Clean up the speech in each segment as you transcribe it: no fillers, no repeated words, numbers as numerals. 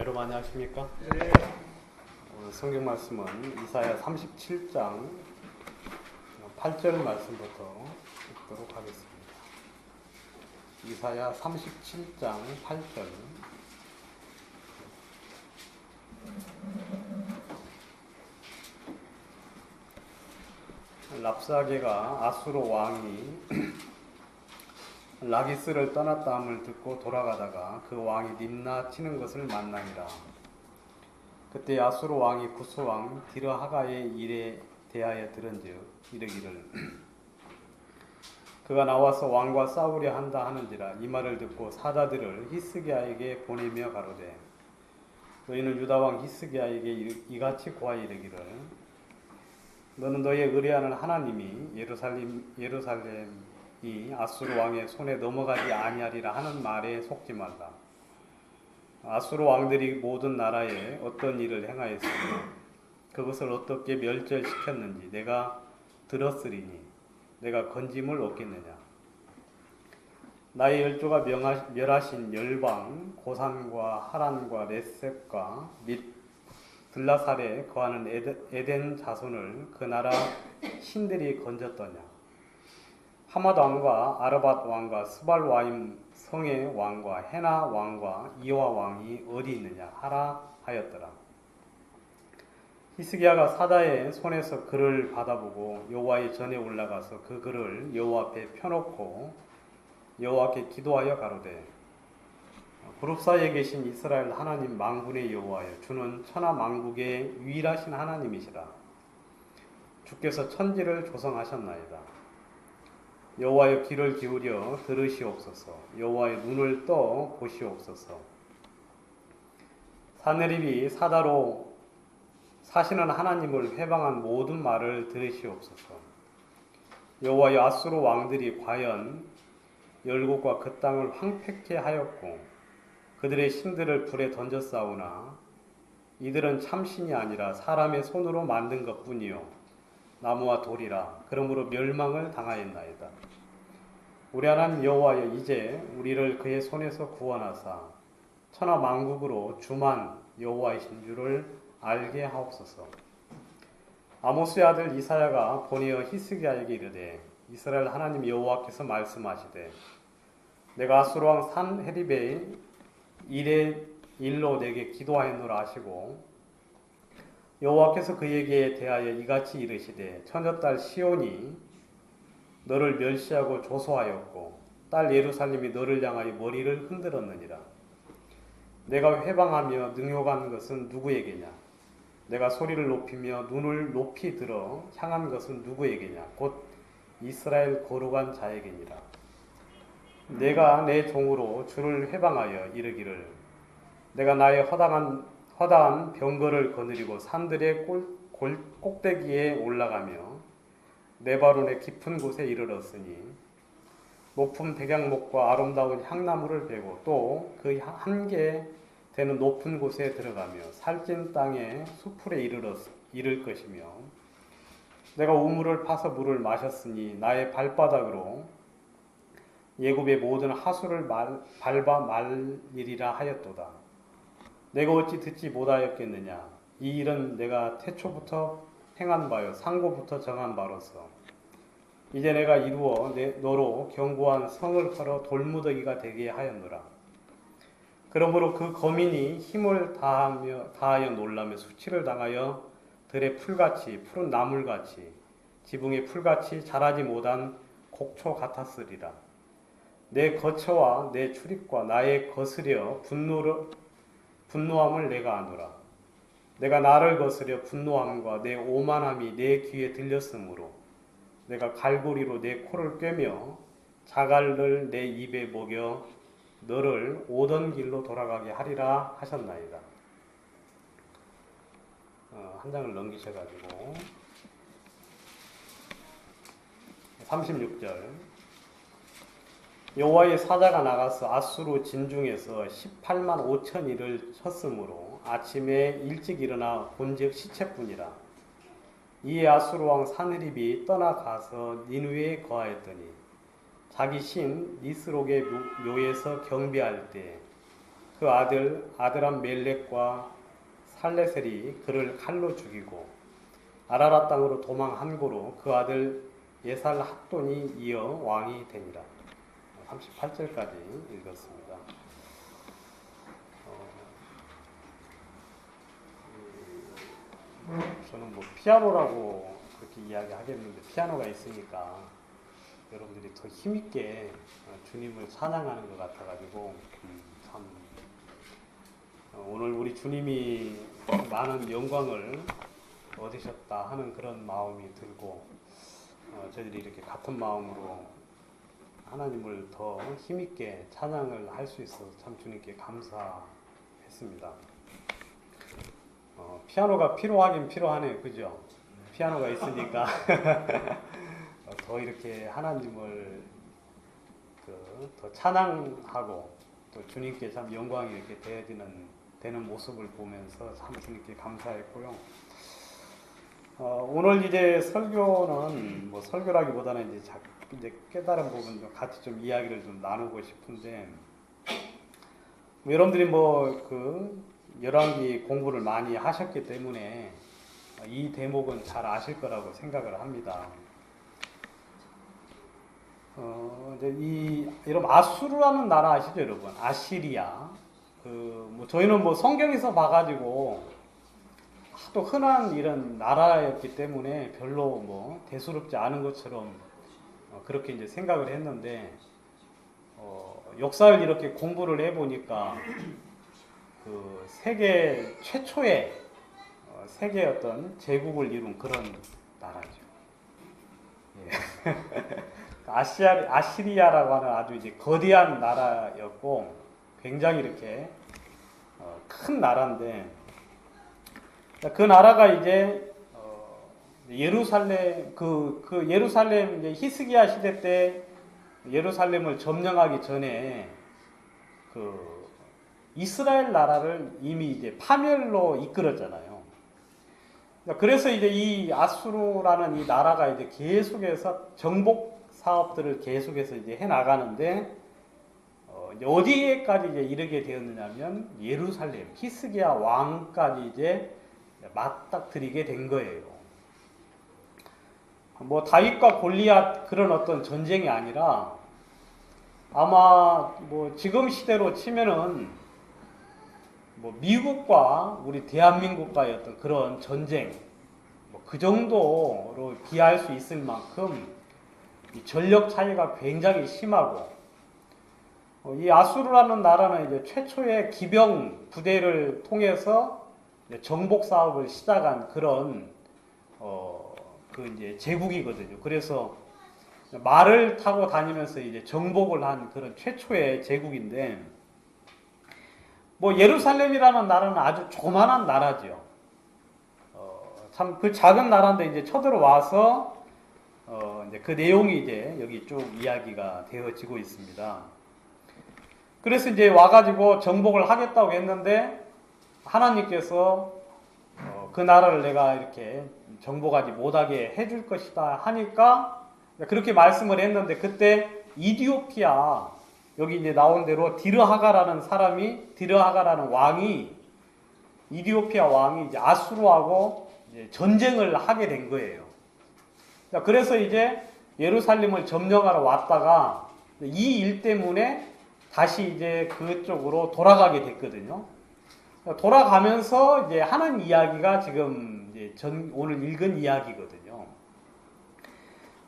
여러분 안녕하십니까? 네. 오늘 성경 말씀은 이사야 37장 8절 말씀부터 읽도록 하겠습니다. 이사야 37장 8절. 랍사게가 아수르 왕이 라기스를 떠났다 함을 듣고 돌아가다가 그 왕이 림나 치는 것을 만나니라. 그때 아수르 왕이 구스 왕 디르하가의 일에 대하여 들은즉 이르기를 그가 나와서 왕과 싸우려 한다 하는지라. 이 말을 듣고 사자들을 히스기야에게 보내며 가로되 너희는 유다 왕 히스기야에게 이같이 고하여 이르기를 너는 너의 의뢰하는 하나님이 예루살렘이 아수르 왕의 손에 넘어가지 아니하리라 하는 말에 속지 말라. 아수르 왕들이 모든 나라에 어떤 일을 행하였으며 그것을 어떻게 멸절시켰는지 내가 들었으리니 내가 건짐을 얻겠느냐. 나의 열조가 멸하신 열방 고산과 하란과 렛셉과 및 들라살에 거하는 에덴 자손을 그 나라 신들이 건졌더냐. 하맛 왕과 아르밧 왕과 스발와임 성의 왕과 헤나 왕과 이와 왕이 어디 있느냐 하라 하였더라. 히스기야가 사자의 손에서 글을 받아보고 여호와의 전에 올라가서 그 글을 여호와 앞에 펴놓고 여호와께 기도하여 가로되 그룹 사이에 계신 이스라엘 하나님 만군의 여호와여, 주는 천하 만국의 유일하신 하나님이시라. 주께서 천지를 조성하셨나이다. 여호와여, 귀를 기울여 들으시옵소서. 여호와의 눈을 떠 보시옵소서. 사네립이 사다로 사시는 하나님을 회방한 모든 말을 들으시옵소서. 여호와여, 아수르 왕들이 과연 열국과 그 땅을 황폐케 하였고 그들의 신들을 불에 던졌사오나 이들은 참신이 아니라 사람의 손으로 만든 것뿐이요 나무와 돌이라. 그러므로 멸망을 당하였나이다. 우리 하나님 여호와여, 이제 우리를 그의 손에서 구원하사 천하 만국으로 주만 여호와이신 줄을 알게 하옵소서. 아모스의 아들 이사야가 보내어 히스기야에게 이르되 이스라엘 하나님 여호와께서 말씀하시되 내가 아수르 왕 산헤립의 일로 내게 기도하였노라 하시고 여호와께서 그에게 대하여 이같이 이르시되 처녀딸 시온이 너를 멸시하고 조소하였고 딸 예루살렘이 너를 향하여 머리를 흔들었느니라. 내가 회방하며 능욕한 것은 누구에게냐? 내가 소리를 높이며 눈을 높이 들어 향한 것은 누구에게냐? 곧 이스라엘 거룩한 자에게니라. 내가 내 종으로 주를 회방하여 이르기를 내가 나의 허다한 병거를 거느리고 산들의 꼭대기에 올라가며 네바론의 깊은 곳에 이르렀으니 높은 백양목과 아름다운 향나무를 베고 또 그 한계 되는 높은 곳에 들어가며 살찐 땅의 수풀에 이를 것이며 내가 우물을 파서 물을 마셨으니 나의 발바닥으로 예굽의 모든 하수를 밟아 말리리라 하였도다. 내가 어찌 듣지 못하였겠느냐? 이 일은 내가 태초부터 행한 바요 상고부터 정한 바로서 이제 내가 이루어 너로 견고한 성을 걸어 돌무더기가 되게 하였노라. 그러므로 그 거민이 힘을 다하여 놀라며 수치를 당하여 들의 풀같이 푸른 나물같이 지붕의 풀같이 자라지 못한 곡초 같았으리라. 내 거처와 내 출입과 나의 거스려 분노함을 내가 아노라. 내가 나를 거스려 분노함과 내 오만함이 내 귀에 들렸으므로 내가 갈고리로 내 코를 꿰며 자갈을 내 입에 먹여 너를 오던 길로 돌아가게 하리라 하셨나이다. 한 장을 넘기셔가지고 36절. 여호와의 사자가 나가서 아수르 진중에서 18만 5천이를 쳤으므로 아침에 일찍 일어나 본즉 시체뿐이라. 이에 아수르 왕 산헤립이 떠나가서 니느웨에 거하였더니 자기 신 니스록의 묘에서 경배할 때 그 아들한 멜렉과 살레셀이 그를 칼로 죽이고 아라랏 땅으로 도망한 고로 그 아들 예살 학돈이 이어 왕이 되니라. 38절까지 읽었습니다. 저는 뭐 피아노라고 그렇게 이야기하겠는데 피아노가 있으니까 여러분들이 더 힘있게 주님을 찬양하는 것 같아가지고 참 오늘 우리 주님이 많은 영광을 얻으셨다 하는 그런 마음이 들고 저희들이 이렇게 같은 마음으로 하나님을 더 힘있게 찬양을 할 수 있어서 참 주님께 감사했습니다. 피아노가 필요하긴 필요하네요. 그죠? 피아노가 있으니까 더 이렇게 하나님을 더 찬양하고 또 주님께 참 영광이 이렇게 되는 모습을 보면서 참 주님께 감사했고요. 오늘 이제 설교는 뭐 설교라기보다는 이제 깨달은 부분 좀 같이 좀 이야기를 좀 나누고 싶은데 여러분들이 열왕기 공부를 많이 하셨기 때문에 이 대목은 잘 아실 거라고 생각을 합니다. 이제 여러분 아수르라는 나라 아시죠, 여러분? 아시리아. 저희는 성경에서 봐가지고 또 흔한 이런 나라였기 때문에 별로 대수롭지 않은 것처럼 그렇게 이제 생각을 했는데 역사를 이렇게 공부를 해보니까 세계 최초의 세계 어떤 제국을 이룬 그런 나라죠. 예. 아시리아라고 하는 아주 이제 거대한 나라였고 굉장히 이렇게 큰 나라인데 그 나라가 이제 예루살렘 예루살렘 이제 히스기야 시대 때 예루살렘을 점령하기 전에 이스라엘 나라를 이미 이제 파멸로 이끌었잖아요. 그래서 이제 이 아수르라는 이 나라가 이제 계속해서 정복 사업들을 계속해서 이제 해 나가는데 어디에까지 이제 이르게 되었느냐면 예루살렘 히스기야 왕까지 이제 맞닥뜨리게 된 거예요. 다윗과 골리앗 그런 어떤 전쟁이 아니라 아마 지금 시대로 치면은 미국과 우리 대한민국과의 어떤 그런 전쟁 그 정도로 비할 수 있을 만큼 이 전력 차이가 굉장히 심하고 이 아수르라는 나라는 이제 최초의 기병 부대를 통해서 정복 사업을 시작한 그런 이제 제국이거든요. 그래서 말을 타고 다니면서 이제 정복을 한 그런 최초의 제국인데 예루살렘이라는 나라는 아주 조그만한 나라죠. 참 그 작은 나라인데 이제 쳐들어와서 이제 그 내용이 이제 여기 쭉 이야기가 되어지고 있습니다. 그래서 이제 와가지고 정복을 하겠다고 했는데 하나님께서 그 나라를 내가 이렇게 정복하지 못하게 해줄 것이다 하니까 그렇게 말씀을 했는데 그때 이디오피아 여기 이제 나온 대로 디르하가라는 왕이 이디오피아 왕이 이제 아수르하고 이제 전쟁을 하게 된 거예요. 그래서 이제 예루살렘을 점령하러 왔다가 이 일 때문에 다시 이제 그쪽으로 돌아가게 됐거든요. 돌아가면서 이제 하는 이야기가 지금 이제 오늘 읽은 이야기거든요.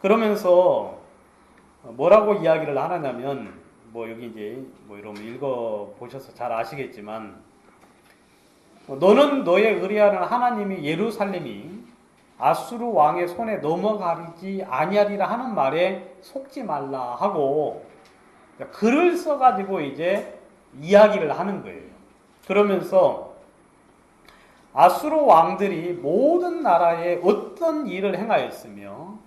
그러면서 뭐라고 이야기를 하느냐면 여기 이제 여러분 읽어 보셔서 잘 아시겠지만 너는 너의 의뢰하는 하나님이 예루살렘이 아수르 왕의 손에 넘어가지 아니하리라 하는 말에 속지 말라 하고 글을 써가지고 이제 이야기를 하는 거예요. 그러면서 아수르 왕들이 모든 나라에 어떤 일을 행하였으며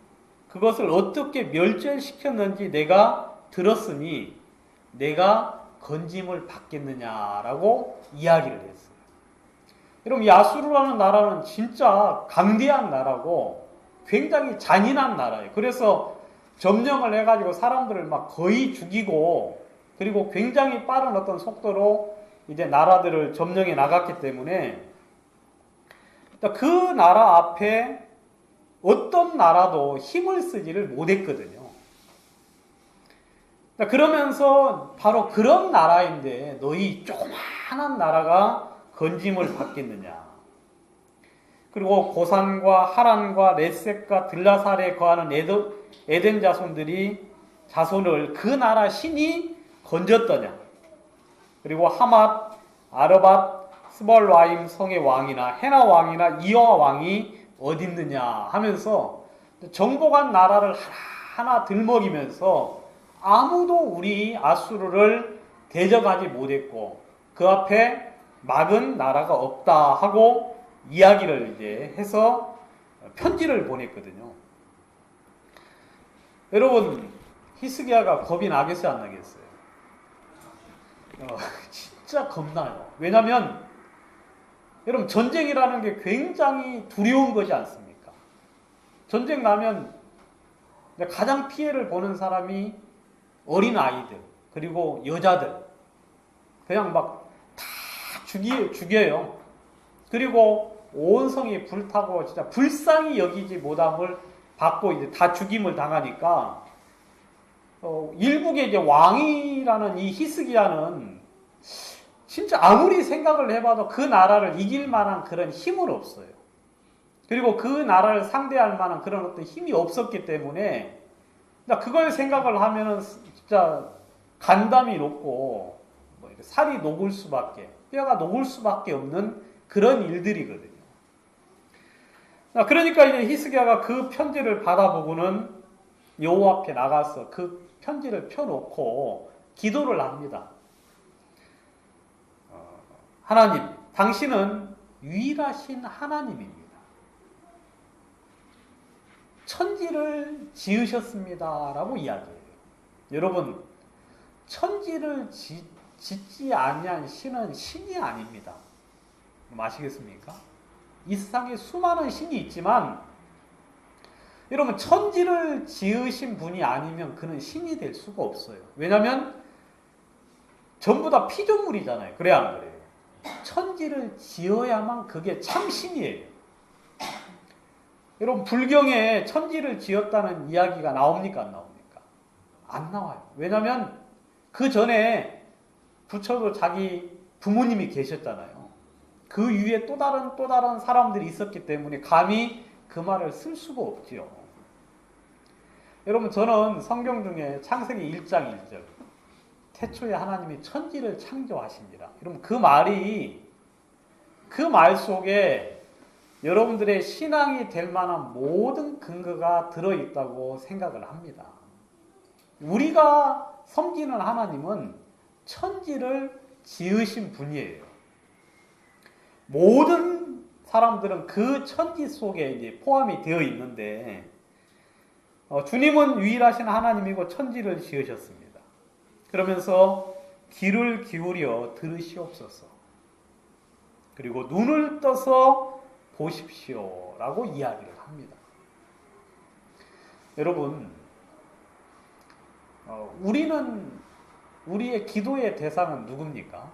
그것을 어떻게 멸절시켰는지 내가 들었으니 내가 건짐을 받겠느냐라고 이야기를 했어요. 여러분 이 아수르라는 나라는 진짜 강대한 나라고 굉장히 잔인한 나라예요. 그래서 점령을 해가지고 사람들을 막 거의 죽이고 그리고 굉장히 빠른 어떤 속도로 이제 나라들을 점령해 나갔기 때문에 그 나라 앞에 어떤 나라도 힘을 쓰지를 못했거든요. 그러면서 바로 그런 나라인데 너희 조그마한 나라가 건짐을 받겠느냐. 그리고 고산과 하란과 레셋과 들라살에 거하는 에덴 자손을 그 나라 신이 건졌더냐. 그리고 하맛, 아르밧, 스벌와임 성의 왕이나 헤나 왕이나 이와 왕이 어디 있느냐 하면서 정복한 나라를 하나하나 들먹이면서 아무도 우리 아수르를 대적하지 못했고 그 앞에 막은 나라가 없다 하고 이야기를 이제 해서 편지를 보냈거든요. 여러분, 히스기야가 겁이 나겠어요, 안 나겠어요? 진짜 겁나요. 왜냐하면 여러분, 전쟁이라는 게 굉장히 두려운 것이 않습니까? 전쟁 나면 가장 피해를 보는 사람이 어린 아이들, 그리고 여자들. 그냥 막 다 죽여요. 그리고 온 성이 불타고 진짜 불쌍히 여기지 못함을 받고 이제 다 죽임을 당하니까 일국의 이제 왕이라는 이 히스기야는 진짜 아무리 생각을 해봐도 그 나라를 이길 만한 그런 힘은 없어요. 그리고 그 나라를 상대할 만한 그런 어떤 힘이 없었기 때문에 그걸 생각을 하면은 진짜 간담이 높고 살이 녹을 수밖에, 뼈가 녹을 수밖에 없는 그런 일들이거든요. 그러니까 이제 히스기야가 그 편지를 받아보고는 여호와 앞에 나가서 그 편지를 펴놓고 기도를 합니다. 하나님, 당신은 유일하신 하나님입니다. 천지를 지으셨습니다. 라고 이야기해요. 여러분, 천지를 짓지 아니한 신은 신이 아닙니다. 아시겠습니까? 이 세상에 수많은 신이 있지만 여러분, 천지를 지으신 분이 아니면 그는 신이 될 수가 없어요. 왜냐하면 전부 다 피조물이잖아요. 그래야 안 그래요? 천지를 지어야만 그게 참 신이에요. 여러분, 불경에 천지를 지었다는 이야기가 나옵니까? 안 나옵니까? 안 나와요. 왜냐하면 그 전에 부처도 자기 부모님이 계셨잖아요. 그 위에 또 다른 사람들이 있었기 때문에 감히 그 말을 쓸 수가 없지요. 여러분, 저는 성경 중에 창세기 1장 1절 태초에 하나님이 천지를 창조하시니라. 여러분, 그 말 속에 여러분들의 신앙이 될 만한 모든 근거가 들어있다고 생각을 합니다. 우리가 섬기는 하나님은 천지를 지으신 분이에요. 모든 사람들은 그 천지 속에 이제 포함이 되어 있는데 주님은 유일하신 하나님이고 천지를 지으셨습니다. 그러면서 귀를 기울여 들으시옵소서. 그리고 눈을 떠서 보십시오라고 이야기를 합니다. 여러분, 우리의 기도의 대상은 누굽니까?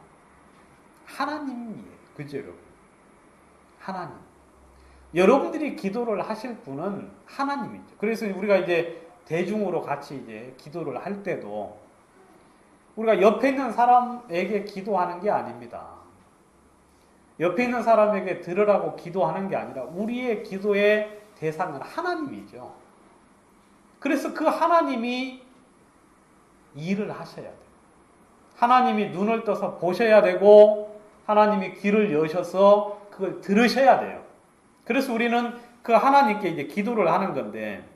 하나님이에요. 그죠, 여러분? 하나님. 여러분들이 기도를 하실 분은 하나님이죠. 그래서 우리가 이제 대중으로 같이 이제 기도를 할 때도 우리가 옆에 있는 사람에게 기도하는 게 아닙니다. 옆에 있는 사람에게 들으라고 기도하는 게 아니라 우리의 기도의 대상은 하나님이죠. 그래서 그 하나님이 일을 하셔야 돼요. 하나님이 눈을 떠서 보셔야 되고 하나님이 귀를 여셔서 그걸 들으셔야 돼요. 그래서 우리는 그 하나님께 이제 기도를 하는 건데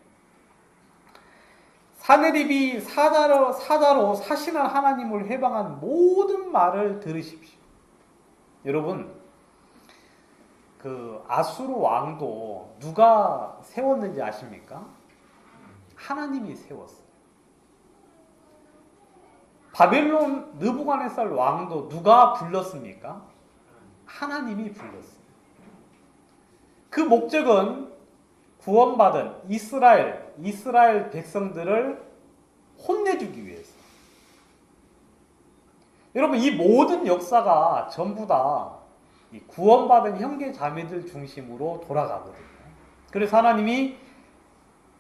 사내립이 사자로 사시는 하나님을 해방한 모든 말을 들으십시오. 여러분, 그 아수르 왕도 누가 세웠는지 아십니까? 하나님이 세웠어요. 바벨론 느부갓네살 왕도 누가 불렀습니까? 하나님이 불렀어요. 그 목적은 구원받은 이스라엘 백성들을 혼내주기 위해서. 여러분 이 모든 역사가 전부 다 이 구원받은 형제 자매들 중심으로 돌아가거든요. 그래서 하나님이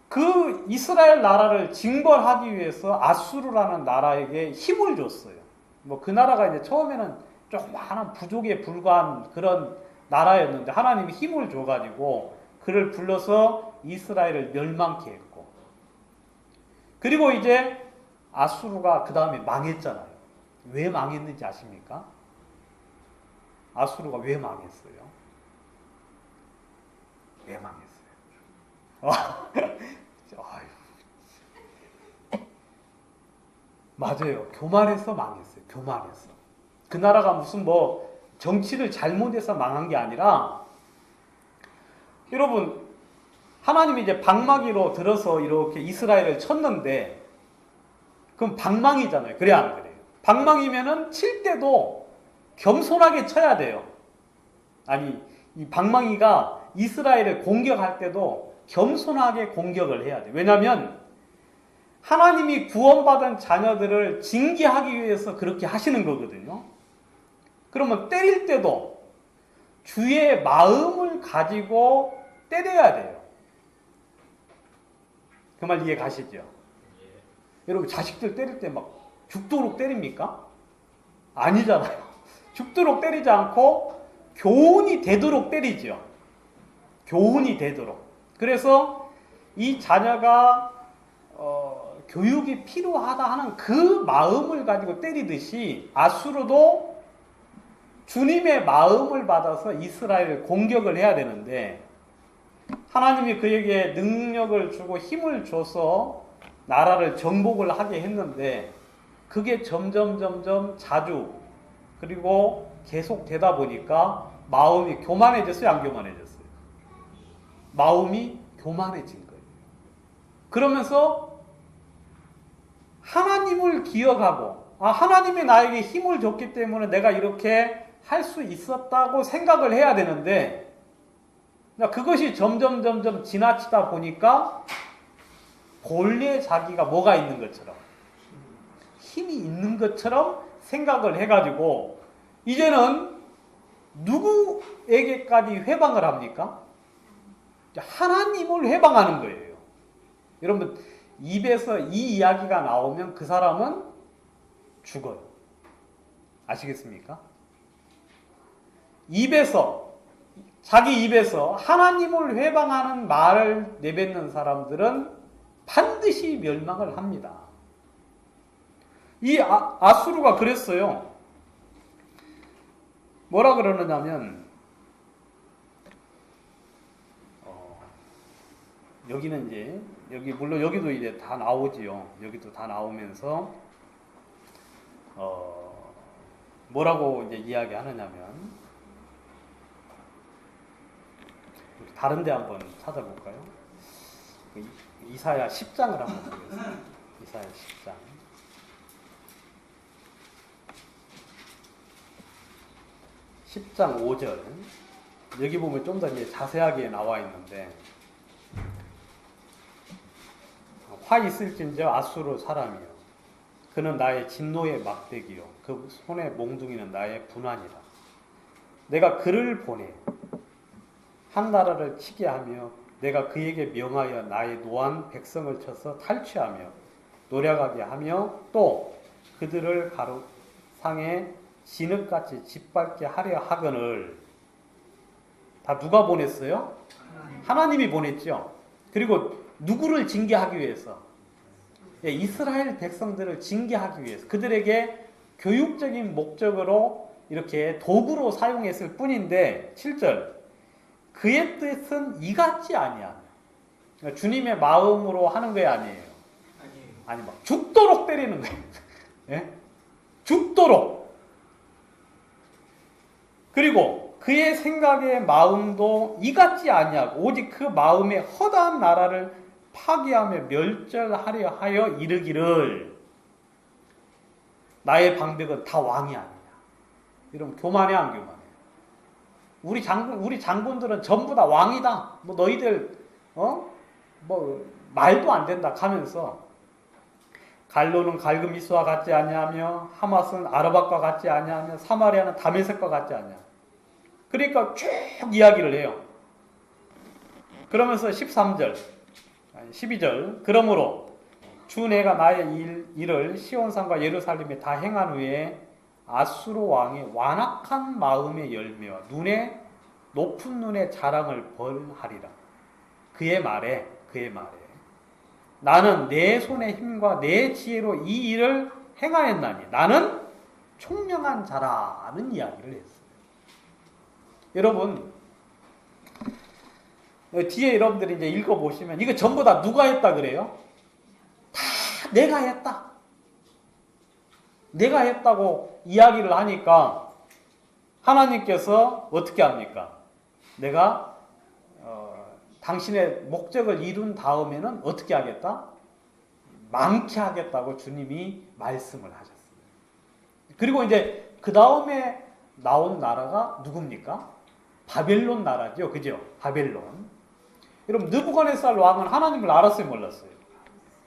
그 이스라엘 나라를 징벌하기 위해서 아수르라는 나라에게 힘을 줬어요. 뭐 그 나라가 이제 처음에는 조그마한 부족에 불과한 그런 나라였는데 하나님이 힘을 줘가지고 그를 불러서 이스라엘을 멸망케 했고, 그리고 이제 아수르가 그 다음에 망했잖아요. 왜 망했는지 아십니까? 아수르가 왜 망했어요? 왜 망했어요? 맞아요. 교만해서 망했어요. 교만해서. 그 나라가 무슨 뭐 정치를 잘못해서 망한 게 아니라, 여러분 하나님이 이제 방마기로 들어서 이렇게 이스라엘을 쳤는데 그럼 방망이잖아요. 그래 안 그래요? 방망이면은 칠 때도 겸손하게 쳐야 돼요. 아니 이 방망이가 이스라엘을 공격할 때도 겸손하게 공격을 해야 돼요. 왜냐하면 하나님이 구원받은 자녀들을 징계하기 위해서 그렇게 하시는 거거든요. 그러면 때릴 때도 주의 마음을 가지고 때려야 돼요. 그 말 이해 가시죠? 여러분 자식들 때릴 때 막 죽도록 때립니까? 아니잖아요. 죽도록 때리지 않고 교훈이 되도록 때리죠. 교훈이 되도록. 그래서 이 자녀가 교육이 필요하다 하는 그 마음을 가지고 때리듯이 아수르도 주님의 마음을 받아서 이스라엘을 공격을 해야 되는데, 하나님이 그에게 능력을 주고 힘을 줘서 나라를 정복을 하게 했는데 그게 점점 자주 그리고 계속 되다 보니까 마음이 교만해졌어요? 안 교만해졌어요? 마음이 교만해진 거예요. 그러면서 하나님을 기억하고, 하나님이 나에게 힘을 줬기 때문에 내가 이렇게 할 수 있었다고 생각을 해야 되는데, 그것이 점점 지나치다 보니까 본래 자기가 뭐가 있는 것처럼, 힘이 있는 것처럼 생각을 해가지고 이제는 누구에게까지 회방을 합니까? 하나님을 회방하는 거예요. 여러분 입에서 이 이야기가 나오면 그 사람은 죽어요. 아시겠습니까? 자기 입에서 하나님을 회방하는 말을 내뱉는 사람들은 반드시 멸망을 합니다. 이 아수르가 그랬어요. 뭐라 그러느냐면, 여기는 이제 물론 여기도 이제 다 나오지요. 여기도 다 나오면서 뭐라고 이제 이야기하느냐면, 다른 데 한번 찾아볼까요? 이사야 10장을 한번 보겠습니다. 이사야 10장. 10장 5절. 여기 보면 좀 더 자세하게 나와 있는데, 화 있을진저 아수르 사람이요, 그는 나의 진노의 막대기요, 그 손의 몽둥이는 나의 분환이라. 내가 그를 보내 한 나라를 치게 하며 내가 그에게 명하여 나의 노한 백성을 쳐서 탈취하며 노략하게 하며 또 그들을 가로상에 진흙같이 짓밟게 하려 하거늘. 다 누가 보냈어요? 하나님이 보냈죠. 그리고 누구를 징계하기 위해서? 이스라엘 백성들을 징계하기 위해서, 그들에게 교육적인 목적으로 이렇게 도구로 사용했을 뿐인데, 7절, 그의 뜻은 이같지 아니야. 그러니까 주님의 마음으로 하는 게 아니에요. 아니 막 죽도록 때리는 거예요. 예? 죽도록. 그리고 그의 생각의 마음도 이같지 아니하고 오직 그 마음의 허다한 나라를 파괴하며 멸절하려 하여 이르기를 나의 방백은 다 왕이 아니냐. 이러면 교만해 안 교만해? 우리 장군들은 전부 다 왕이다. 뭐 너희들 뭐 말도 안 된다 하면서 갈로는 갈그미스와 같지 아니하며 하맛은 아르밧과 같지 아니하며 사마리아는 다메섹과 같지 아니하며. 그러니까 쭉 이야기를 해요. 그러면서 13절, 12절 그러므로 주 내가 나의 일을 시온산과 예루살렘에 다 행한 후에 아수르 왕의 완악한 마음의 열매와 높은 눈의 자랑을 벌하리라. 그의 말에 나는 내 손의 힘과 내 지혜로 이 일을 행하였나니 나는 총명한 자라는 이야기를 했어요. 여러분 뒤에 여러분들이 이제 읽어보시면 이거 전부 다 누가 했다 그래요? 다 내가 했다. 내가 했다고 이야기를 하니까 하나님께서 어떻게 합니까? 내가 당신의 목적을 이룬 다음에는 어떻게 하겠다? 많게 하겠다고 주님이 말씀을 하셨어요. 그리고 이제 그 다음에 나온 나라가 누굽니까? 바벨론 나라죠. 그죠? 바벨론. 여러분 느부갓네살 왕은 하나님을 알았어요? 몰랐어요?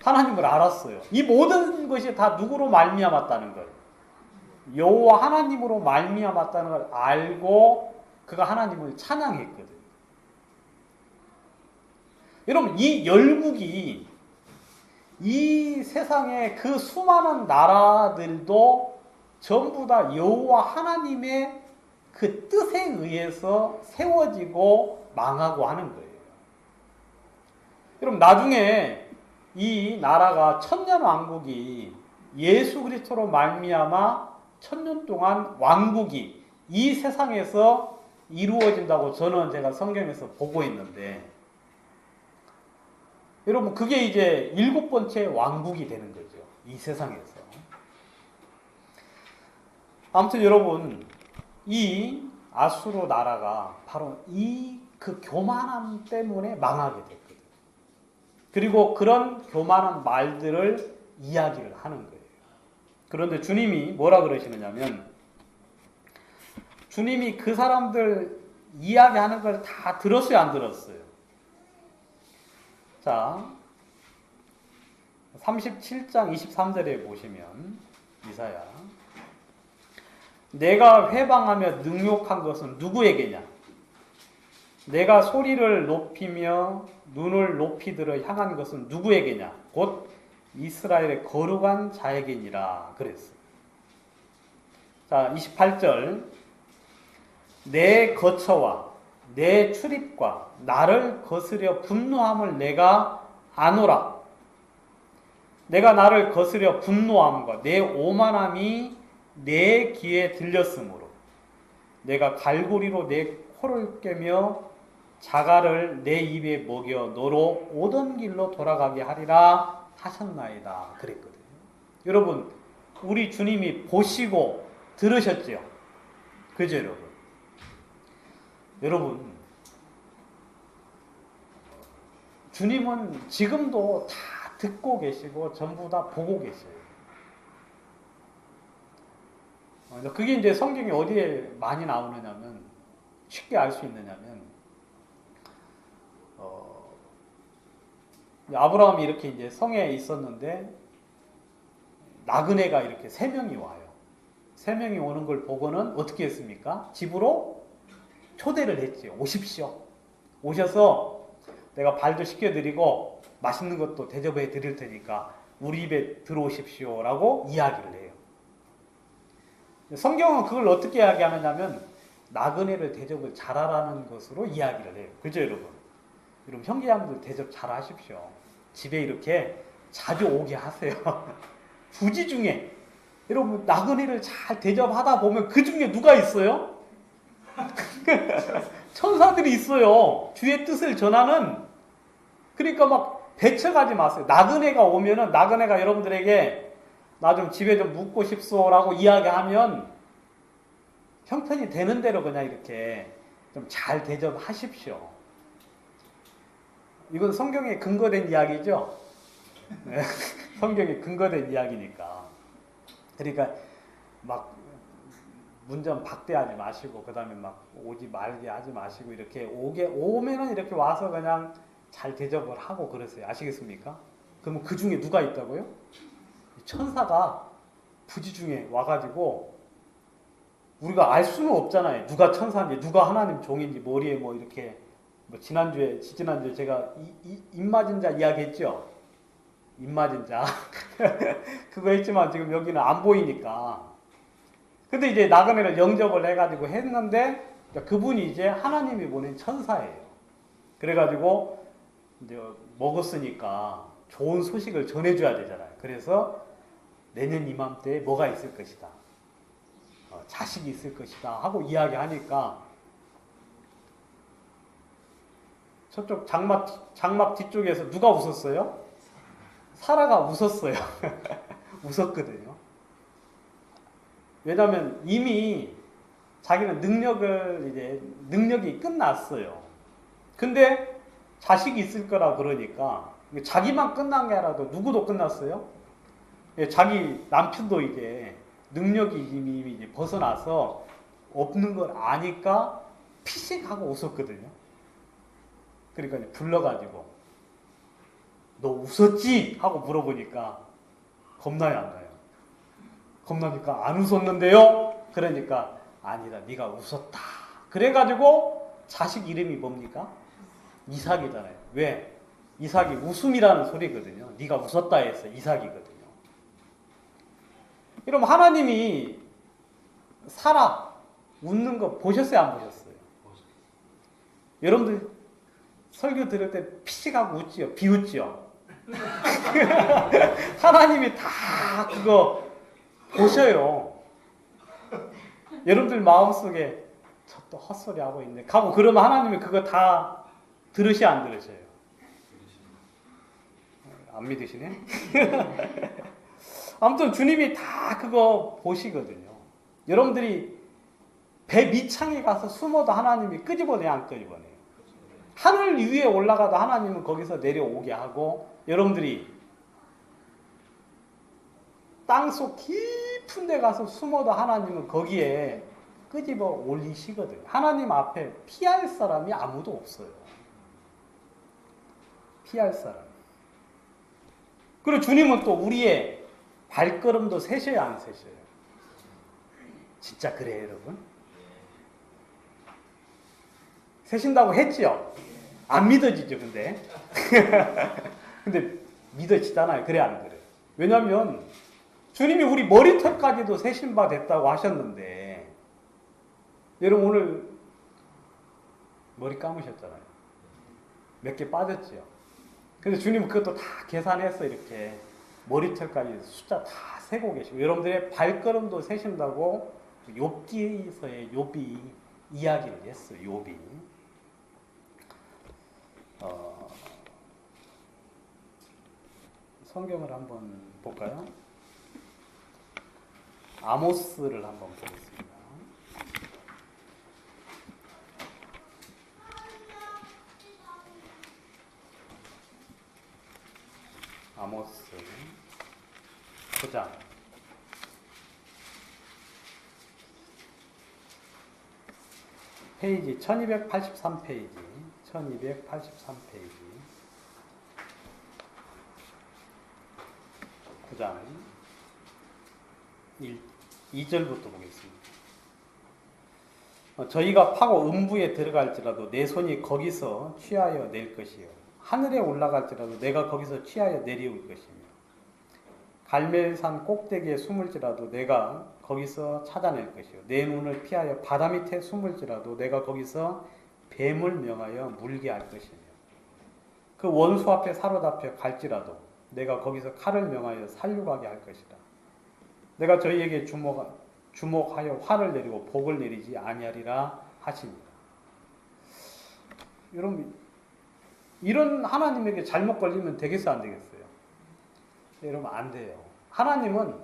하나님을 알았어요. 이 모든 것이 다 누구로 말미암았다는 걸, 여호와 하나님으로 말미암았다는 걸 알고 그가 하나님을 찬양했거든요. 여러분 이 열국이 이 세상의 그 수많은 나라들도 전부 다 여호와 하나님의 그 뜻에 의해서 세워지고 망하고 하는 거예요. 여러분 나중에 이 나라가 천년왕국이 예수 그리스도로 말미암아 천년 동안 왕국이 이 세상에서 이루어진다고 저는 제가 성경에서 보고 있는데, 여러분 그게 이제 7번째 왕국이 되는 거죠. 이 세상에서. 아무튼 여러분 이 아수르 나라가 바로 이 그 교만함 때문에 망하게 됐거든요. 그리고 그런 교만한 말들을 이야기를 하는 거예요. 그런데 주님이 뭐라 그러시느냐면, 주님이 그 사람들 이야기하는 걸 다 들었어요, 안 들었어요? 자, 37장 23절에 보시면 이사야, 내가 회방하며 능욕한 것은 누구에게냐? 내가 소리를 높이며 눈을 높이 들어 향한 것은 누구에게냐? 곧 이스라엘의 거룩한 자에게니라 그랬어요. 자, 28절, 내 거처와 내 출입과 나를 거스려 분노함을 내가 아노라. 내가 나를 거스려 분노함과 내 오만함이 내 귀에 들렸으므로 내가 갈고리로 내 코를 꿰며 자갈을 내 입에 먹여 너로 오던 길로 돌아가게 하리라 하셨나이다 그랬거든요. 여러분 우리 주님이 보시고 들으셨죠? 그죠 여러분? 여러분 주님은 지금도 다 듣고 계시고 전부 다 보고 계셔요. 그게 이제 성경이 어디에 많이 나오느냐면, 쉽게 알 수 있느냐면, 아브라함이 이렇게 이제 성에 있었는데 나그네가 이렇게 3명이 와요. 3명이 오는 걸 보고는 어떻게 했습니까? 집으로 초대를 했지요. 오십시오. 오셔서 내가 발도 씻겨드리고 맛있는 것도 대접해 드릴 테니까 우리 집에 들어오십시오 라고 이야기를 해요. 성경은 그걸 어떻게 이야기하느냐면 나그네를 대접을 잘하라는 것으로 이야기를 해요. 그죠 여러분? 여러분 형제자매들 대접 잘 하십시오. 집에 이렇게 자주 오게 하세요. 부지 중에 여러분 나그네를 잘 대접하다 보면 그 중에 누가 있어요? 천사들이 있어요. 주의 뜻을 전하는. 그러니까 막 배척하지 마세요. 나그네가 오면은 나그네가 여러분들에게 나 좀 집에 좀 묵고 싶소라고 이야기하면 형편이 되는 대로 그냥 이렇게 좀 잘 대접하십시오. 이건 성경에 근거된 이야기죠. 성경에 근거된 이야기니까. 그러니까 막 문 좀 박대하지 마시고 그 다음에 막 오지 말게 하지 마시고 이렇게 오면은 이렇게 와서 그냥 잘 대접을 하고 그러세요. 아시겠습니까? 그러면 그 중에 누가 있다고요? 천사가 부지중에 와가지고 우리가 알 수는 없잖아요. 누가 천사인지 누가 하나님 종인지 머리에 뭐 이렇게 뭐 지지난주에 제가 입맞은 자 이야기했죠. 입맞은 자 그거 했지만 지금 여기는 안 보이니까. 근데 이제 나그네를 영접을 해가지고 했는데 그분이 이제 하나님이 보낸 천사예요. 그래가지고 이제 먹었으니까 좋은 소식을 전해줘야 되잖아요. 그래서 내년 이맘때에 뭐가 있을 것이다. 자식이 있을 것이다 하고 이야기하니까 저쪽 장막 뒤쪽에서 누가 웃었어요? 사라가 웃었어요. 웃었거든요. 왜냐하면 이미 자기는 능력이 끝났어요. 근데 자식이 있을 거라 그러니까 자기만 끝난 게 아니라 누구도 끝났어요. 자기 남편도 이제 능력이 이미 이제 벗어나서 없는 걸 아니까 피식하고 웃었거든요. 그러니까 불러가지고 너 웃었지? 하고 물어보니까 겁나요, 안 나요? 겁나니까 안 웃었는데요? 그러니까 아니다, 네가 웃었다. 그래가지고 자식 이름이 뭡니까? 이삭이잖아요. 왜? 이삭이 웃음이라는 소리거든요. 네가 웃었다 해서 이삭이거든요. 그럼 하나님이 사라 웃는 거 보셨어요, 안 보셨어요? 여러분들 설교 들을 때 피식하고 웃지요? 비웃지요? 하나님이 다 그거 보셔요. 여러분들 마음속에 저 또 헛소리 하고 있네 하고 그러면 하나님이 그거 다 들으셔 안 들으셔요? 안 믿으시네? 아무튼 주님이 다 그거 보시거든요. 여러분들이 배 밑창에 가서 숨어도 하나님이 끄집어내요, 안 끄집어내요? 하늘 위에 올라가도 하나님은 거기서 내려오게 하고, 여러분들이 땅속 깊은 데 가서 숨어도 하나님은 거기에 끄집어 올리시거든요. 하나님 앞에 피할 사람이 아무도 없어요. 피할 사람. 그리고 주님은 또 우리의 발걸음도 세셔야 안 세셔요? 진짜 그래요, 여러분? 세신다고 했지요? 안 믿어지죠, 근데? 근데 믿어지잖아요. 그래, 안 그래? 왜냐면 주님이 우리 머리털까지도 세신 바 됐다고 하셨는데, 여러분 오늘 머리 감으셨잖아요. 몇 개 빠졌지요? 근데 주님은 그것도 다 계산해서 이렇게 머리털까지 숫자 다 세고 계시고, 여러분들의 발걸음도 세신다고 욥기서의 욥이 이야기를 했어요. 욥이. 성경을 한번 볼까요? 아모스를 한번 보겠습니다. 아모스 9장 페이지 1283페이지 1283페이지 9장 2절부터 보겠습니다. 저희가 파고 음부에 들어갈지라도 내 손이 거기서 취하여 낼 것이요 하늘에 올라갈지라도 내가 거기서 취하여 내려올 것이며 갈멜산 꼭대기에 숨을지라도 내가 거기서 찾아낼 것이요 내 눈을 피하여 바다 밑에 숨을지라도 내가 거기서 뱀을 명하여 물게 할 것이며 그 원수 앞에 사로잡혀 갈지라도 내가 거기서 칼을 명하여 살려가게 할 것이다. 내가 저희에게 주목하여 화를 내리고 복을 내리지 아니하리라 하십니다. 여러분 이런 하나님에게 잘못 걸리면 되겠어요, 안 되겠어요? 여러분 안 돼요. 하나님은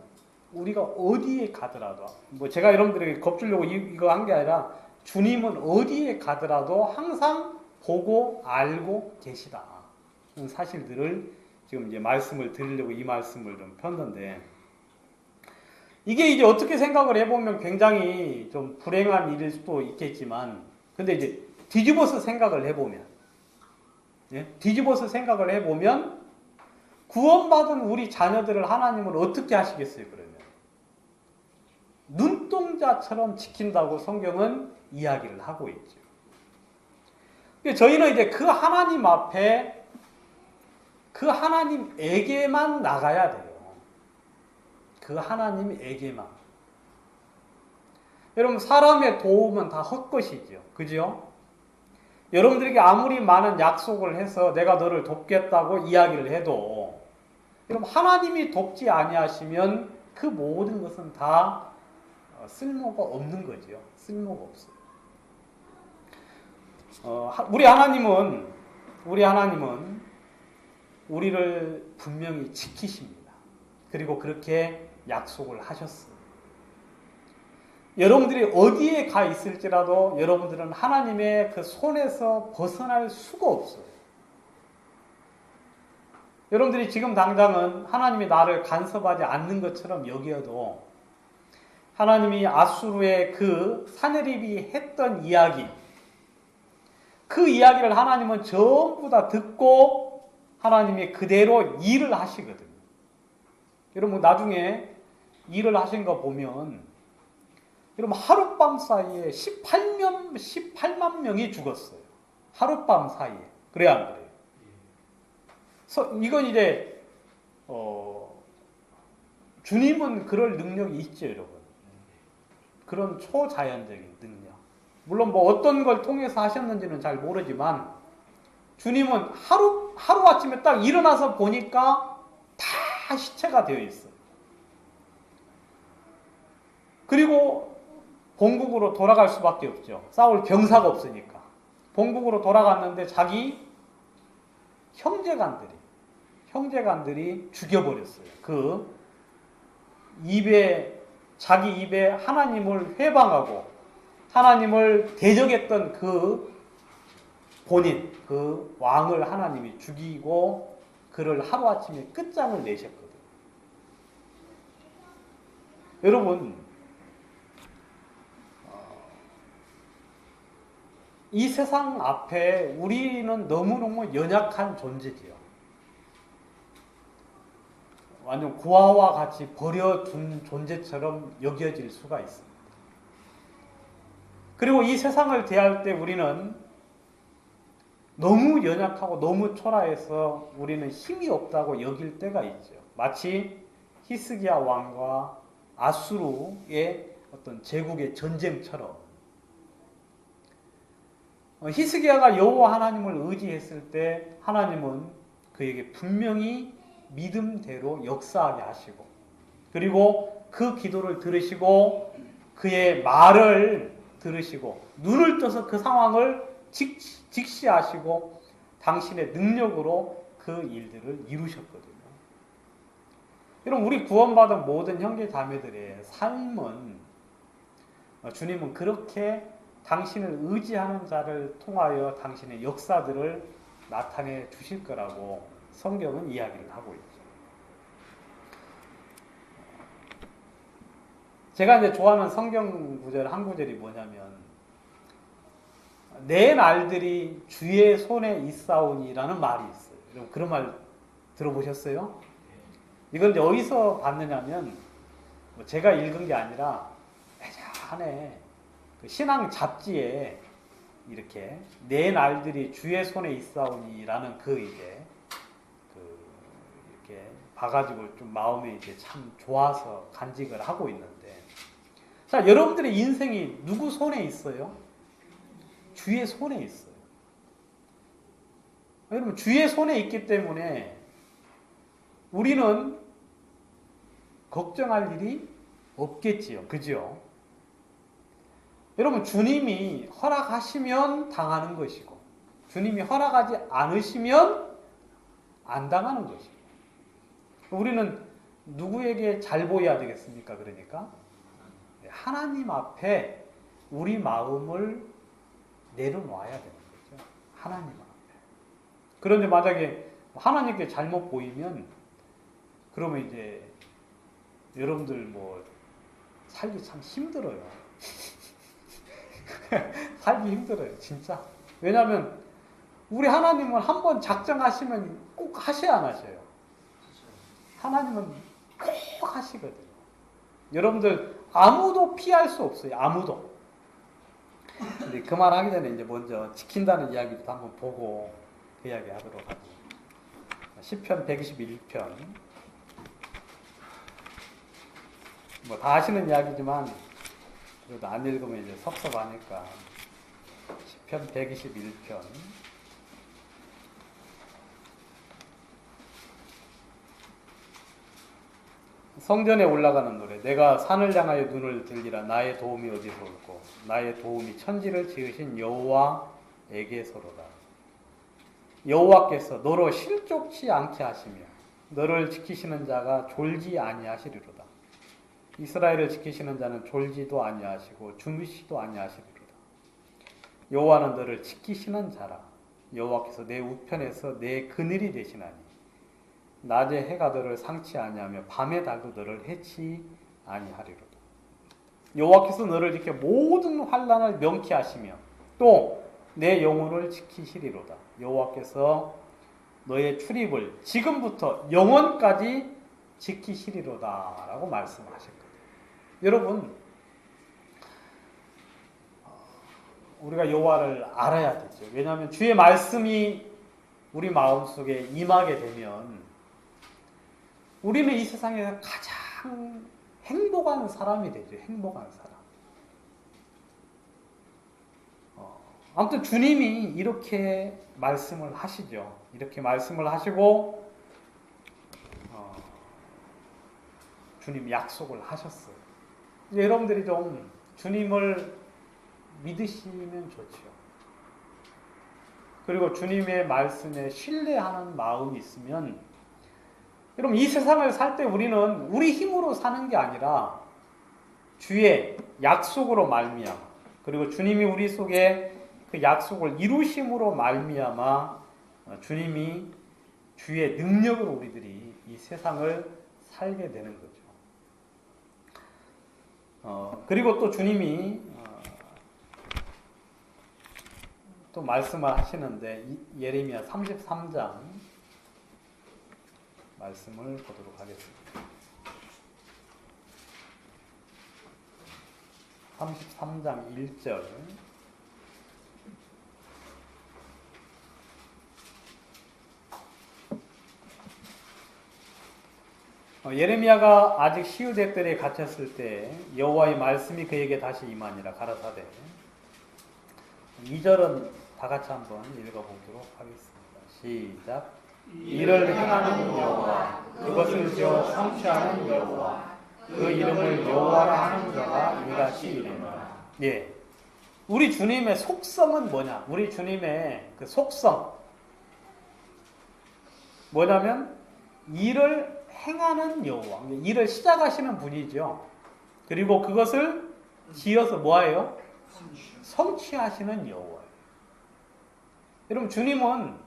우리가 어디에 가더라도 뭐 제가 여러분들에게 겁주려고 이거 한 게 아니라 주님은 어디에 가더라도 항상 보고 알고 계시다. 그런 사실들을 지금 이제 말씀을 드리려고 이 말씀을 좀 폈는데 이게 이제 어떻게 생각을 해보면 굉장히 좀 불행한 일일 수도 있겠지만 근데 이제 뒤집어서 생각을 해보면 뒤집어서 생각을 해보면 구원받은 우리 자녀들을 하나님은 어떻게 하시겠어요, 그러면? 눈동자처럼 지킨다고 성경은 이야기를 하고 있죠. 저희는 이제 그 하나님 앞에 그 하나님에게만 나가야 돼요. 그 하나님에게만. 여러분, 사람의 도움은 다 헛것이죠. 그죠? 여러분들에게 아무리 많은 약속을 해서 내가 너를 돕겠다고 이야기를 해도 여러분, 하나님이 돕지 아니하시면 그 모든 것은 다 쓸모가 없는 거죠. 쓸모가 없어요. 우리 하나님은 우리를 분명히 지키십니다. 그리고 그렇게 약속을 하셨어요. 여러분들이 어디에 가 있을지라도 여러분들은 하나님의 그 손에서 벗어날 수가 없어요. 여러분들이 지금 당장은 하나님이 나를 간섭하지 않는 것처럼 여겨도 하나님이 아수르의 그 사내립이 했던 이야기, 그 이야기를 하나님은 전부 다 듣고 하나님이 그대로 일을 하시거든요. 여러분, 나중에 일을 하신 거 보면 여러분, 하룻밤 사이에 18만 명이 죽었어요. 하룻밤 사이에. 그래야 안 그래요? 이건 이제 주님은 그럴 능력이 있죠, 여러분. 그런 초자연적인 능력. 물론 뭐 어떤 걸 통해서 하셨는지는 잘 모르지만 주님은 하루아침에 딱 일어나서 보니까 다 시체가 되어 있어요. 그리고 본국으로 돌아갈 수밖에 없죠. 싸울 병사가 없으니까. 본국으로 돌아갔는데 자기 형제간들이 죽여버렸어요. 자기 입에 하나님을 회방하고 하나님을 대적했던 그 본인, 그 왕을 하나님이 죽이고 그를 하루아침에 끝장을 내셨거든요. 여러분, 이 세상 앞에 우리는 너무너무 연약한 존재지요. 완전 고아와 같이 버려둔 존재처럼 여겨질 수가 있습니다. 그리고 이 세상을 대할 때 우리는 너무 연약하고 너무 초라해서 우리는 힘이 없다고 여길 때가 있죠. 마치 히스기야 왕과 아수르의 어떤 제국의 전쟁처럼. 히스기야가 여호와 하나님을 의지했을 때 하나님은 그에게 분명히 믿음대로 역사하게 하시고, 그리고 그 기도를 들으시고 그의 말을 들으시고 눈을 떠서 그 상황을 직시하시고 당신의 능력으로 그 일들을 이루셨거든요. 여러분, 우리 구원받은 모든 형제 자매들의 삶은 주님은 그렇게 당신을 의지하는 자를 통하여 당신의 역사들을 나타내 주실 거라고 성경은 이야기를 하고 있죠. 제가 이제 좋아하는 성경 구절 한 구절이 뭐냐면, 내 날들이 주의 손에 있사오니라는 말이 있어요. 여러분, 그런 말 들어보셨어요? 이건 이제 어디서 봤느냐면, 제가 읽은 게 아니라 예전에 그 신앙 잡지에 이렇게 내 날들이 주의 손에 있사오니라는 이렇게 봐가지고 좀 마음이 이제 참 좋아서 간직을 하고 있는데, 자, 여러분들의 인생이 누구 손에 있어요? 주의 손에 있어요. 여러분, 주의 손에 있기 때문에 우리는 걱정할 일이 없겠지요. 그죠? 여러분, 주님이 허락하시면 당하는 것이고, 주님이 허락하지 않으시면 안 당하는 것이고, 우리는 누구에게 잘 보여야 되겠습니까? 그러니까 하나님 앞에 우리 마음을 내려놔야 되는 거죠. 하나님 앞에. 그런데 만약에 하나님께 잘못 보이면, 그러면 이제 여러분들 뭐 살기 참 힘들어요. 살기 힘들어요, 진짜. 왜냐하면 우리 하나님은 한번 작정하시면 꼭 하셔야 안 하셔요. 하나님은 꼭 하시거든요. 여러분들 아무도 피할 수 없어요. 아무도. 근데 그 말 하기 전에 이제 먼저 지킨다는 이야기부터 한번 보고 그 이야기 하도록 하죠. 시편 121편. 뭐 다 아시는 이야기지만 그래도 안 읽으면 이제 섭섭하니까. 시편 121편. 성전에 올라가는 노래. 내가 산을 향하여 눈을 들리라. 나의 도움이 어디서 올고 나의 도움이 천지를 지으신 여호와에게서로다. 여호와께서 너로 실족치 않게 하시며 너를 지키시는 자가 졸지 아니하시리로다. 이스라엘을 지키시는 자는 졸지도 아니하시고 주무시도 아니하시리로다. 여호와는 너를 지키시는 자라. 여호와께서 내 우편에서 내 그늘이 되시나니 낮에 해가 너를 상치 아니하며 밤에 달도 너를 해치 아니하리로다. 여호와께서 너를 이렇게 모든 환난을 명쾌하시며 또 내 영혼을 지키시리로다. 여호와께서 너의 출입을 지금부터 영원까지 지키시리로다 라고 말씀하셨거든요. 여러분, 우리가 여호와를 알아야 되죠. 왜냐하면 주의 말씀이 우리 마음속에 임하게 되면 우리는 이 세상에서 가장 행복한 사람이 되죠. 행복한 사람. 아무튼 주님이 이렇게 말씀을 하시죠. 이렇게 말씀을 하시고 주님 약속을 하셨어요. 여러분들이 좀 주님을 믿으시면 좋죠. 그리고 주님의 말씀에 신뢰하는 마음이 있으면 여러분 이 세상을 살 때 우리는 우리 힘으로 사는 게 아니라 주의 약속으로 말미암아 그리고 주님이 우리 속에 그 약속을 이루심으로 말미암아 주님이 주의 능력으로 우리들이 이 세상을 살게 되는 거죠. 그리고 또 주님이 또 말씀을 하시는데 예레미야 33장 말씀을 보도록 하겠습니다. 33장 1절. 예레미야가 아직 시우대 뜰에 갇혔을 때 여호와의 말씀이 그에게 다시 임하니라 가라사대. 2절은 다 같이 한번 읽어보도록 하겠습니다. 시작. 이를 행하는 여호와, 그것을 지어 성취하는 여호와, 그 이름을 여호와라 하는 자가 이같이 이르노라. 예, 우리 주님의 속성은 뭐냐? 우리 주님의 그 속성 뭐냐면 일을 행하는 여호와, 일을 시작하시는 분이죠. 그리고 그것을 지어서 뭐예요? 성취하시는 여호와. 여러분 주님은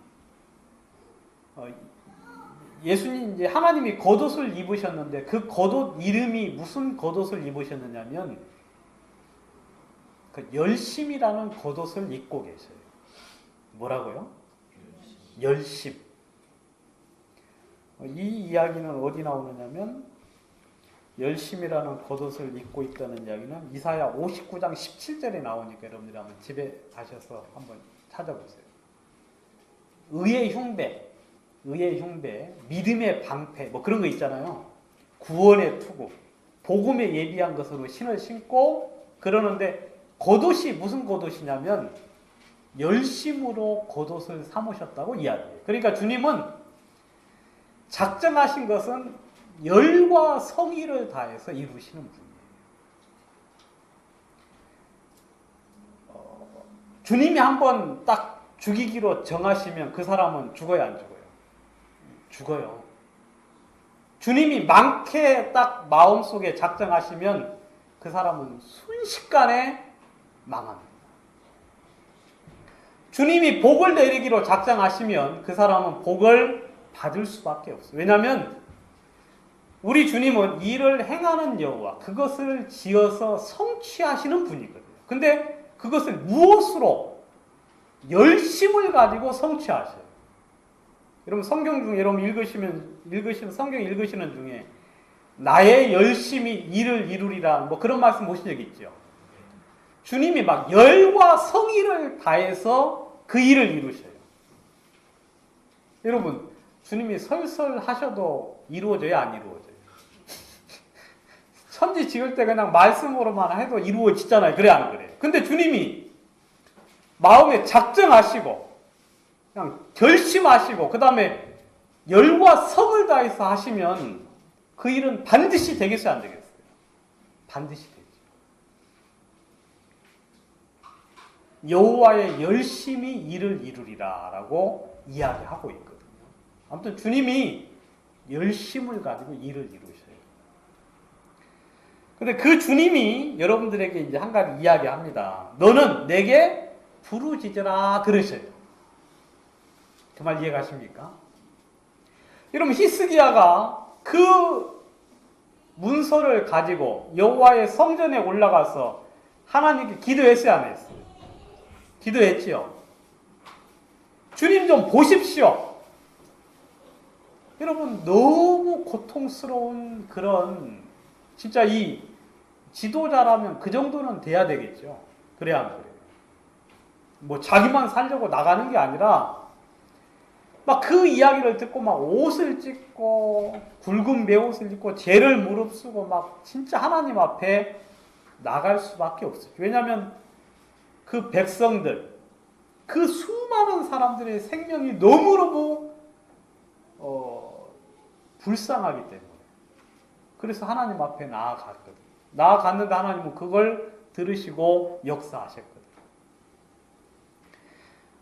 예수님 이제 하나님이 겉옷을 입으셨는데 그 겉옷 이름이 무슨 겉옷을 입으셨느냐면 그 열심이라는 겉옷을 입고 계셔요. 뭐라고요? 열심. 이 이야기는 어디 나오느냐면 열심이라는 겉옷을 입고 있다는 이야기는 이사야 59장 17절에 나오니까 여러분들이 한번 집에 가셔서 한번 찾아보세요. 의의 흉배, 믿음의 방패, 뭐 그런 거 있잖아요. 구원의 투구, 복음에 예비한 것으로 신을 신고 그러는데 겉옷이 무슨 겉옷이냐면 열심으로 겉옷을 삼으셨다고 이야기해요. 그러니까 주님은 작정하신 것은 열과 성의를 다해서 이루시는 분이에요. 주님이 한번 딱 죽이기로 정하시면 그 사람은 죽어야 안 죽어요? 죽어요. 주님이 많게 딱 마음속에 작정하시면 그 사람은 순식간에 망합니다. 주님이 복을 내리기로 작정하시면 그 사람은 복을 받을 수밖에 없어요. 왜냐하면 우리 주님은 일을 행하는 여호와, 그것을 지어서 성취하시는 분이거든요. 근데 그것을 무엇으로? 열심을 가지고 성취하셔요. 여러분 성경 중에 여러분 읽으시는 성경 읽으시는 중에 나의 열심히 일을 이루리라 뭐 그런 말씀 보신 적 있죠? 주님이 막 열과 성의를 다해서 그 일을 이루셔요. 여러분 주님이 설설 하셔도 이루어져야 안 이루어져요? 천지 지을 때 그냥 말씀으로만 해도 이루어지잖아요. 그래 안 그래요? 근데 주님이 마음에 작정하시고 그냥 결심하시고 그 다음에 열과 성을 다해서 하시면 그 일은 반드시 되겠어요? 안 되겠어요? 반드시 되죠. 여호와의 열심히 일을 이루리라 라고 이야기하고 있거든요. 아무튼 주님이 열심을 가지고 일을 이루셔요. 근데 그 주님이 여러분들에게 이제 한 가지 이야기합니다. 너는 내게 부르짖으라 그러셔요. 그 말 이해가십니까? 여러분 히스기야가 그 문서를 가지고 여호와의 성전에 올라가서 하나님께 기도했어요, 안 했어요? 기도했지요. 주님 좀 보십시오. 여러분 너무 고통스러운 그런 진짜 이 지도자라면 그 정도는 돼야 되겠죠. 그래야 안 그래요? 뭐 자기만 살려고 나가는 게 아니라 막 그 이야기를 듣고 막 옷을 찢고 굵은 베옷을 입고 죄를 무릅쓰고 막 진짜 하나님 앞에 나갈 수밖에 없어요. 왜냐하면 그 백성들, 그 수많은 사람들의 생명이 너무너무 불쌍하기 때문에 그래서 하나님 앞에 나아갔거든요. 나아갔는데 하나님은 그걸 들으시고 역사하셨거든요.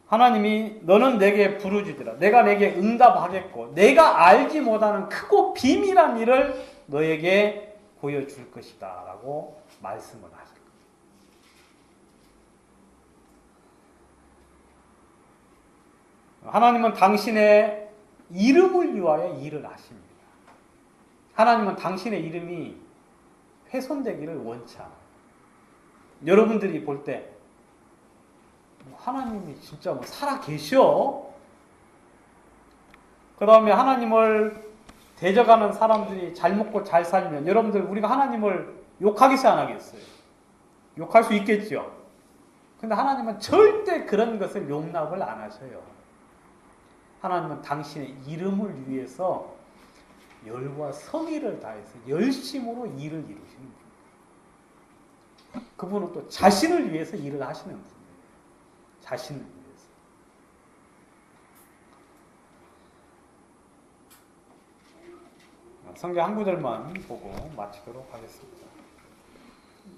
하나님이 너는 내게 부르짖으라. 내가 내게 응답하겠고 내가 알지 못하는 크고 비밀한 일을 너에게 보여줄 것이다 라고 말씀을 하셨거든요. 하나님은 당신의 이름을 위하여 일을 하십니다. 하나님은 당신의 이름이 훼손되기를 원치 않아요. 여러분들이 볼 때 하나님이 진짜 뭐 살아 계셔? 그 다음에 하나님을 대적하는 사람들이 잘 먹고 잘 살면 여러분들 우리가 하나님을 욕하겠어요? 안 하겠어요? 욕할 수 있겠죠. 근데 하나님은 절대 그런 것을 용납을 안 하셔요. 하나님은 당신의 이름을 위해서 열과 성의를 다해서 열심으로 일을 이루시는 분이에요. 그분은 또 자신을 위해서 일을 하시는 분이에요. 자신을 위해서. 성경 한 구절만 보고 마치도록 하겠습니다.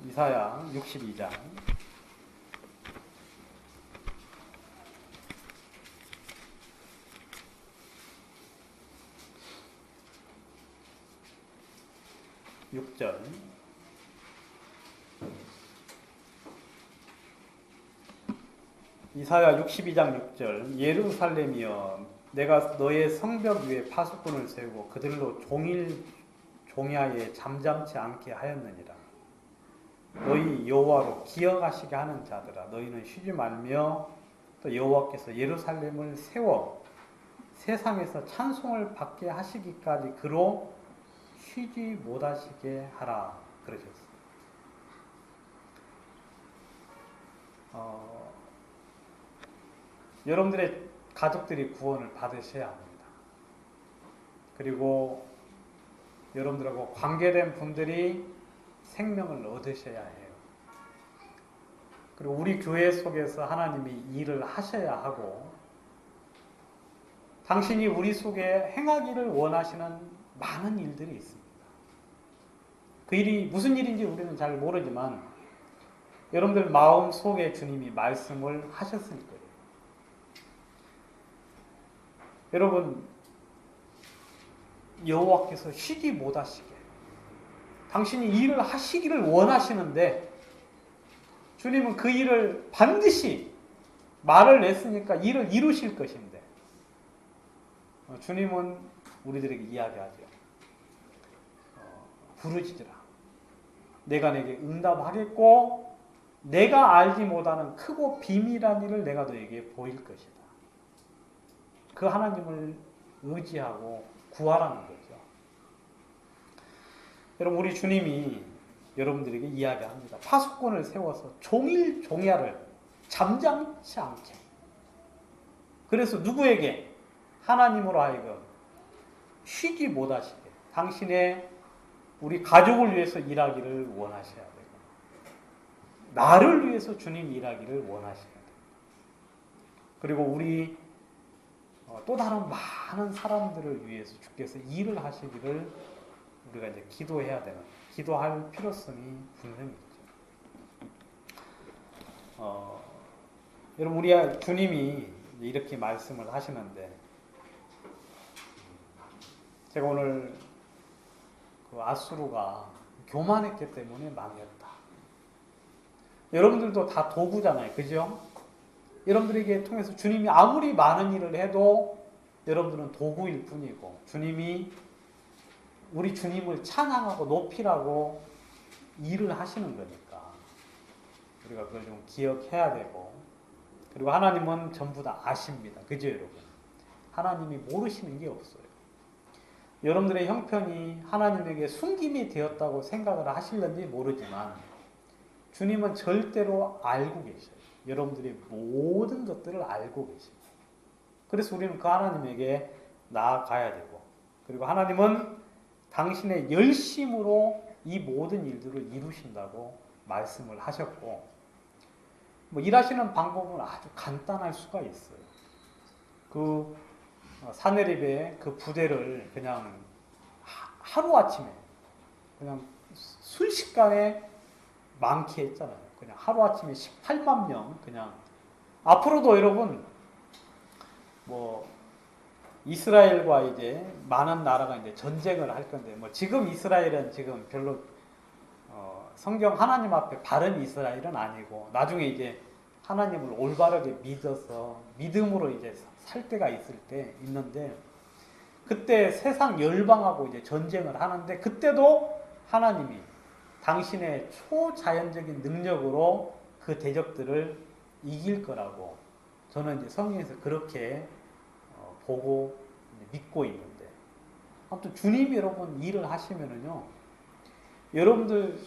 이사야 62장 6절 이사야 62장 6절 예루살렘이여 내가 너의 성벽 위에 파수꾼을 세우고 그들로 종야에 잠잠치 않게 하였느니라. 너희 여호와로 기억하시게 하는 자들아 너희는 쉬지 말며 또 여호와께서 예루살렘을 세워 세상에서 찬송을 받게 하시기까지 그로 쉬지 못하시게 하라 그러셨어요. 여러분들의 가족들이 구원을 받으셔야 합니다. 그리고 여러분들하고 관계된 분들이 생명을 얻으셔야 해요. 그리고 우리 교회 속에서 하나님이 일을 하셔야 하고 당신이 우리 속에 행하기를 원하시는 많은 일들이 있습니다. 그 일이 무슨 일인지 우리는 잘 모르지만 여러분들 마음 속에 주님이 말씀을 하셨을 거예요. 여러분 여호와께서 쉬지 못하시게 당신이 일을 하시기를 원하시는데 주님은 그 일을 반드시 말을 냈으니까 일을 이루실 것인데 주님은 우리들에게 이야기하죠. 부르짖으라. 내가 내게 응답하겠고 내가 알지 못하는 크고 비밀한 일을 내가 너에게 보일 것이다. 그 하나님을 의지하고 구하라는 거죠. 여러분, 우리 주님이 여러분들에게 이야기합니다. 파수꾼을 세워서 종일 종야를 잠잠치 않게. 그래서 누구에게? 하나님으로 하여금 쉬지 못하시게. 당신의 우리 가족을 위해서 일하기를 원하셔야 되고, 나를 위해서 주님 일하기를 원하셔야 돼요. 그리고 우리 또 다른 많은 사람들을 위해서 주께서 일을 하시기를 우리가 이제 기도해야 되는, 기도할 필요성이 분명히 있죠. 여러분, 우리 주님이 이렇게 말씀을 하시는데, 제가 오늘 그 아수르가 교만했기 때문에 망했다. 여러분들도 다 도구잖아요. 그죠? 여러분들에게 통해서 주님이 아무리 많은 일을 해도 여러분들은 도구일 뿐이고, 주님이 우리 주님을 찬양하고 높이라고 일을 하시는 거니까 우리가 그걸 좀 기억해야 되고, 그리고 하나님은 전부 다 아십니다. 그죠, 여러분? 하나님이 모르시는 게 없어요. 여러분들의 형편이 하나님에게 숨김이 되었다고 생각을 하실는지 모르지만 주님은 절대로 알고 계셔요. 여러분들의 모든 것들을 알고 계십니다. 그래서 우리는 그 하나님에게 나아가야 되고, 그리고 하나님은 당신의 열심으로 이 모든 일들을 이루신다고 말씀을 하셨고, 일하시는 방법은 아주 간단할 수가 있어요. 그 사내립의 그 부대를 그냥 하루아침에 그냥 순식간에 많게 했잖아요. 그냥 하루아침에 18만 명 그냥. 앞으로도 여러분 이스라엘과 이제 많은 나라가 이제 전쟁을 할 건데, 지금 이스라엘은 지금 별로 성경 하나님 앞에 바른 이스라엘은 아니고, 나중에 이제 하나님을 올바르게 믿어서 믿음으로 이제 살 때가 있는데, 그때 세상 열방하고 이제 전쟁을 하는데, 그때도 하나님이 당신의 초자연적인 능력으로 그 대적들을 이길 거라고 저는 이제 성경에서 그렇게 보고 믿고 있는데, 아무튼 주님이 여러분 일을 하시면은요, 여러분들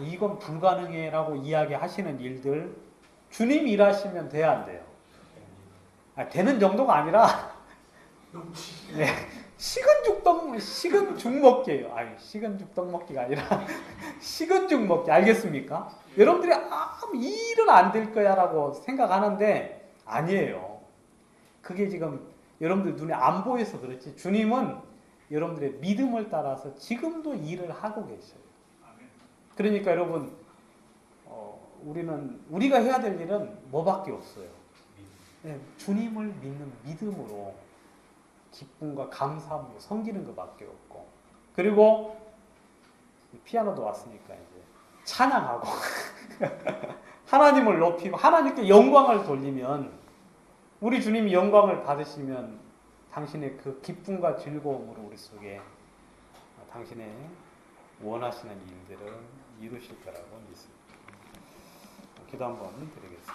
이건 불가능해라고 이야기하시는 일들 주님 일하시면 돼야 안 돼요? 되는 정도가 아니라 네, 식은 죽 먹기예요. 식은 죽 떡 먹기가 아니라 식은 죽 먹기. 알겠습니까? 여러분들이 일은 안 될 거야라고 생각하는데 아니에요. 그게 지금 여러분들 눈에 안 보여서 그렇지, 주님은 여러분들의 믿음을 따라서 지금도 일을 하고 계셔요. 그러니까 여러분, 우리가 해야 될 일은 뭐밖에 없어요? 네, 주님을 믿는 믿음으로 기쁨과 감사함으로 섬기는 것밖에 없고, 그리고 피아노도 왔으니까 이제 찬양하고 하나님을 높이고 하나님께 영광을 돌리면, 우리 주님이 영광을 받으시면 당신의 그 기쁨과 즐거움으로 우리 속에 당신의 원하시는 일들을 이루실 거라고 믿습니다. 기도 한번 드리겠습니다.